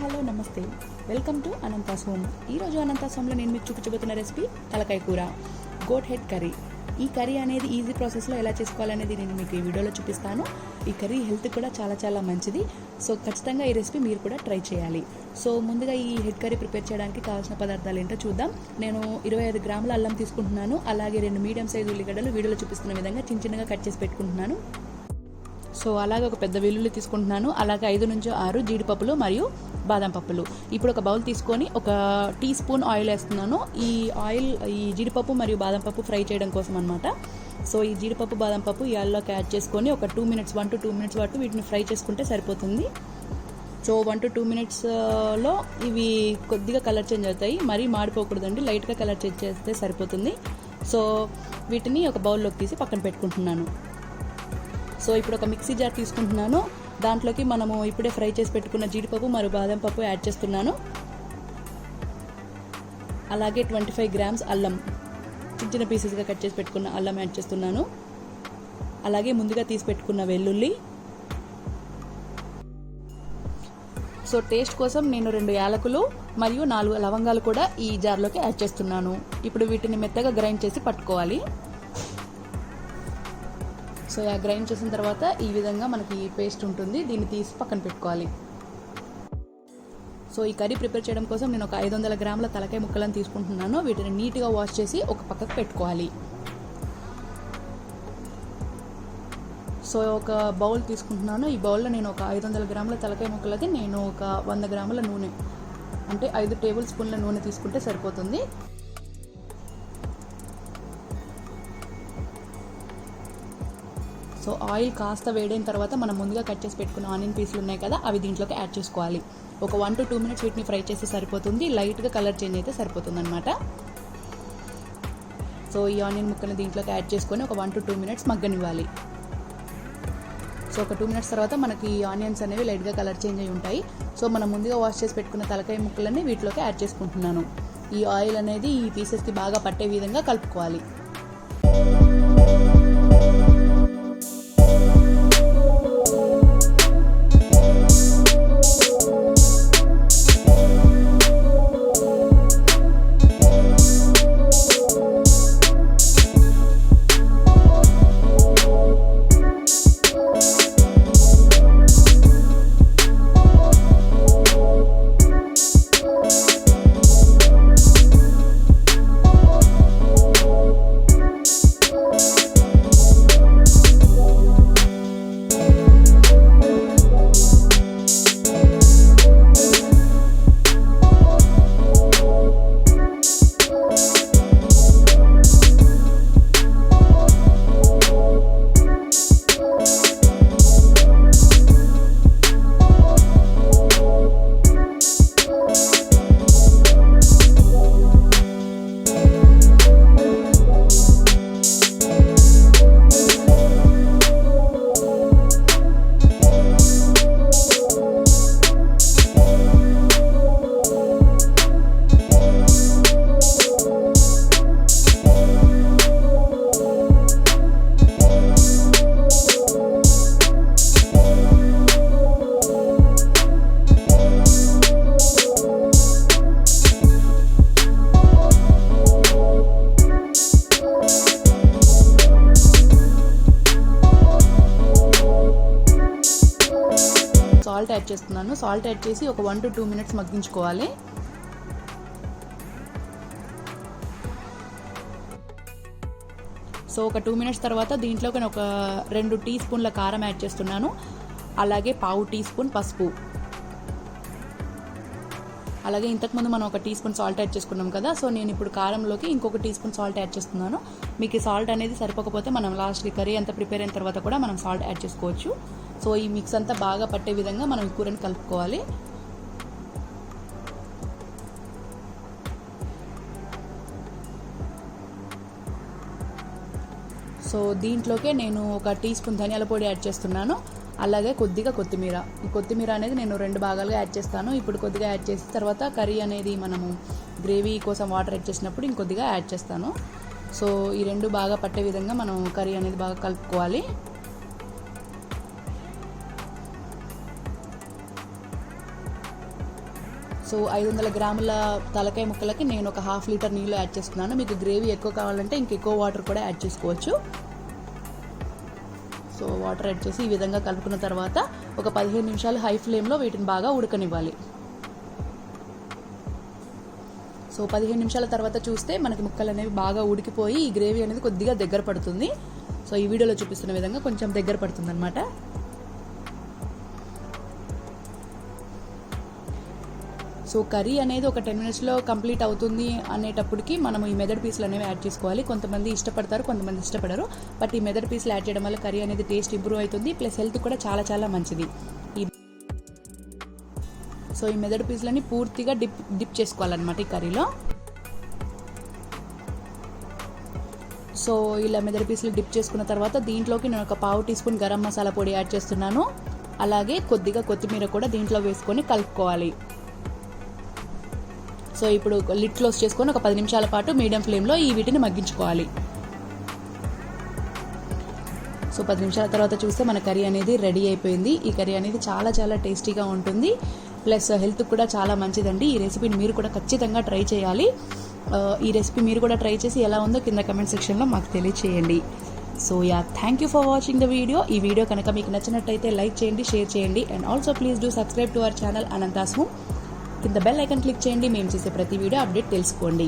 Hello నమస్తే, welcome to అనంతాస్ home. ఈరోజు అనంతాస్ హోమ్లో నేను మీకు చూపించబోతున్న రెసిపీ తలకాయ కూర, గోట్ హెడ్ కర్రీ. ఈ కర్రీ అనేది ఈజీ ప్రాసెస్లో ఎలా చేసుకోవాలనేది నేను మీకు ఈ వీడియోలో చూపిస్తాను. ఈ కర్రీ హెల్త్ కూడా చాలా మంచిది. సో ఖచ్చితంగా ఈ రెసిపీ మీరు కూడా ట్రై చేయాలి. సో ముందుగా ఈ హెడ్ కర్రీ ప్రిపేర్ చేయడానికి కావాల్సిన పదార్థాలు ఏంటో చూద్దాం. నేను 25 గ్రాముల అల్లం తీసుకుంటున్నాను. అలాగే 2 మీడియం సైజు ఉల్లిగడ్డలు వీడియోలో చూపిస్తున్న విధంగా చిన్నగా కట్ చేసి పెట్టుకుంటున్నాను. సో అలాగే ఒక పెద్ద వెల్లుల్లి తీసుకుంటున్నాను. అలాగే 5 నుంచి 6 జీడిపప్పులు మరియు బాదం పప్పులు. ఇప్పుడు ఒక బౌల్ తీసుకొని 1 టీ స్పూన్ ఆయిల్ వేస్తున్నాను. ఈ జీడిపప్పు మరియు బాదం పప్పు ఫ్రై చేయడం కోసం అనమాట. సో ఈ జీడిపప్పు బాదం పప్పు ఈ ఆయిల్లోకి యాడ్ చేసుకొని ఒక 1 to 2 మినిట్స్ పాటు వీటిని ఫ్రై చేసుకుంటే సరిపోతుంది. సో 1 to 2 మినిట్స్లో ఇవి కొద్దిగా కలర్ చేంజ్ అవుతాయి. మరీ మాడిపోకూడదండి, లైట్గా కలర్ చేంజ్ చేస్తే సరిపోతుంది. సో వీటిని ఒక బౌల్లోకి తీసి పక్కన పెట్టుకుంటున్నాను. సో ఇప్పుడు ఒక మిక్సీ జార్ తీసుకుంటున్నాను. దాంట్లోకి మనము ఇప్పుడే ఫ్రై చేసి పెట్టుకున్న జీడిపప్పు మరియు బాదం పప్పు యాడ్ చేస్తున్నాను. అలాగే 25 గ్రామ్స్ అల్లం, చిన్న పీసెస్గా కట్ చేసి పెట్టుకున్న అల్లం యాడ్ చేస్తున్నాను. అలాగే ముందుగా తీసి పెట్టుకున్న వెల్లుల్లి. సో టేస్ట్ కోసం నేను 2 యాలకులు మరియు 4 లవంగాలు కూడా ఈ జార్లోకి యాడ్ చేస్తున్నాను. ఇప్పుడు వీటిని మెత్తగా గ్రైండ్ చేసి పట్టుకోవాలి. సో గ్రైండ్ చేసిన తర్వాత ఈ విధంగా మనకి పేస్ట్ ఉంటుంది. దీన్ని తీసి పక్కన పెట్టుకోవాలి. సో ఈ కర్రీ ప్రిపేర్ చేయడం కోసం నేను ఒక 500 గ్రాముల తలకాయ ముక్కలను తీసుకుంటున్నాను. వీటిని నీట్గా వాష్ చేసి ఒక పక్కకు పెట్టుకోవాలి. సో ఒక బౌల్ తీసుకుంటున్నాను. ఈ బౌల్లో నేను ఒక 500 గ్రాముల తలకాయ ముక్కలకి నేను ఒక 100 గ్రాముల నూనె, అంటే 5 టేబుల్ స్పూన్ల నూనె తీసుకుంటే సరిపోతుంది. సో ఆయిల్ కాస్త వేడైన తర్వాత మనం ముందుగా కట్ చేసి పెట్టుకున్న ఆనియన్ పీసులు ఉన్నాయి కదా, అవి దీంట్లోకి యాడ్ చేసుకోవాలి. ఒక 1 to 2 మినిట్స్ వీటిని ఫ్రై చేస్తే సరిపోతుంది. లైట్గా కలర్ చేంజ్ అయితే సరిపోతుంది అనమాట. సో ఈ ఆనియన్ ముక్కని దీంట్లోకి యాడ్ చేసుకొని ఒక 1 to 2 మినిట్స్ మగ్గనివ్వాలి. సో ఒక 2 మినిట్స్ తర్వాత మనకి ఈ ఆనియన్స్ అనేవి లైట్గా కలర్ చేంజ్ అయి ఉంటాయి. సో మనం ముందుగా వాష్ చేసి పెట్టుకున్న తలకాయ ముక్కలన్నీ వీటిలోకి యాడ్ చేసుకుంటున్నాను. ఈ ఆయిల్ అనేది ఈ పీసెస్కి బాగా పట్టే విధంగా కలుపుకోవాలి. సాల్ట్ యాడ్ చేస్తున్నాను. సాల్ట్ యాడ్ చేసి ఒక 1 to 2 మినిట్స్ మగ్గించుకోవాలి. సో ఒక 2 మినిట్స్ తర్వాత దీంట్లోకి నేను ఒక 2 టీ స్పూన్ల కారం యాడ్ చేస్తున్నాను. అలాగే 1/2 టీ స్పూన్ పసుపు. అలాగే ఇంతకుముందు మనం 1 టీ స్పూన్ సాల్ట్ యాడ్ చేసుకున్నాం కదా, సో నేను ఇప్పుడు కారంలోకి ఇంకొక టీ స్పూన్ సాల్ట్ యాడ్ చేస్తున్నాను. మీకు ఈ సాల్ట్ అనేది సరిపోకపోతే మనం లాస్ట్కి కర్రీ అంతా ప్రిపేర్ అయిన తర్వాత కూడా మనం సాల్ట్ యాడ్ చేసుకోవచ్చు. సో ఈ మిక్స్ అంతా బాగా పట్టే విధంగా మనం ఈ కూరని కలుపుకోవాలి. సో దీంట్లోకే నేను ఒక టీ స్పూన్ ధనియాల పొడి యాడ్ చేస్తున్నాను. అలాగే కొద్దిగా కొత్తిమీర. ఈ కొత్తిమీర అనేది నేను 2 భాగాలుగా యాడ్ చేస్తాను. ఇప్పుడు కొద్దిగా యాడ్ చేసిన తర్వాత కర్రీ అనేది మనము గ్రేవీ కోసం వాటర్ యాడ్ చేసినప్పుడు ఇంకొద్దిగా యాడ్ చేస్తాను. సో ఈ 2 బాగా పట్టే విధంగా మనం కర్రీ అనేది బాగా కలుపుకోవాలి. సో 500 గ్రాముల తలకాయ ముక్కలకి నేను ఒక ½ లీటర్ నీళ్ళు యాడ్ చేసుకున్నాను. మీకు గ్రేవీ ఎక్కువ కావాలంటే ఇంకెక్కువ వాటర్ కూడా యాడ్ చేసుకోవచ్చు. సో వాటర్ యాడ్ చేసి ఈ విధంగా కలుపుకున్న తర్వాత ఒక 15 నిమిషాలు హై ఫ్లేమ్లో వీటిని బాగా ఉడకనివ్వాలి. సో 15 నిమిషాల తర్వాత చూస్తే మనకి ముక్కలు అనేవి బాగా ఉడికిపోయి ఈ గ్రేవీ అనేది కొద్దిగా దగ్గర పడుతుంది. సో ఈ వీడియోలో చూపిస్తున్న విధంగా కొంచెం దగ్గర పడుతుంది అనమాట. సో కర్రీ అనేది ఒక 10 మినిట్స్లో కంప్లీట్ అవుతుంది అనేటప్పటికి మనము ఈ మెదడు పీసులు అనేవి యాడ్ చేసుకోవాలి. కొంతమంది ఇష్టపడతారు, కొంతమంది ఇష్టపడరు. బట్ ఈ మెదడు పీసులు యాడ్ చేయడం వల్ల కర్రీ అనేది టేస్ట్ ఇంప్రూవ్ అవుతుంది, ప్లస్ హెల్త్ కూడా చాలా చాలా మంచిది. సో ఈ మెదడు పీసులని పూర్తిగా డిప్ చేసుకోవాలన్నమాట ఈ కర్రీలో. సో ఇలా మెదడు పీసులు డిప్ చేసుకున్న తర్వాత దీంట్లోకి నేను ఒక ½ టీ స్పూన్ గరం మసాలా పొడి యాడ్ చేస్తున్నాను. అలాగే కొద్దిగా కొత్తిమీర కూడా దీంట్లో వేసుకొని కలుపుకోవాలి. సో ఇప్పుడు లిడ్ క్లోజ్ చేసుకొని ఒక 10 నిమిషాల పాటు మీడియం ఫ్లేమ్లో ఈ వీటిని మగ్గించుకోవాలి. సో 10 నిమిషాల తర్వాత చూస్తే మన కర్రీ అనేది రెడీ అయిపోయింది. ఈ కర్రీ అనేది చాలా చాలా టేస్టీగా ఉంటుంది, ప్లస్ హెల్త్ కూడా చాలా మంచిదండి. ఈ రెసిపీని మీరు కూడా ఖచ్చితంగా ట్రై చేయాలి. ఈ రెసిపీ మీరు కూడా ట్రై చేసి ఎలా ఉందో కింద కమెంట్ సెక్షన్లో మాకు తెలియచేయండి. So thank you for watching the video. ఈ వీడియో కనుక మీకు నచ్చినట్టయితే లైక్ చేయండి, షేర్ చేయండి, and also please do subscribe to our channel Ananta's home. కింద బెల్ ఐకాన్ క్లిక్ చేయండి, మేము చేసే ప్రతి వీడియో అప్డేట్ తెలుసుకోండి.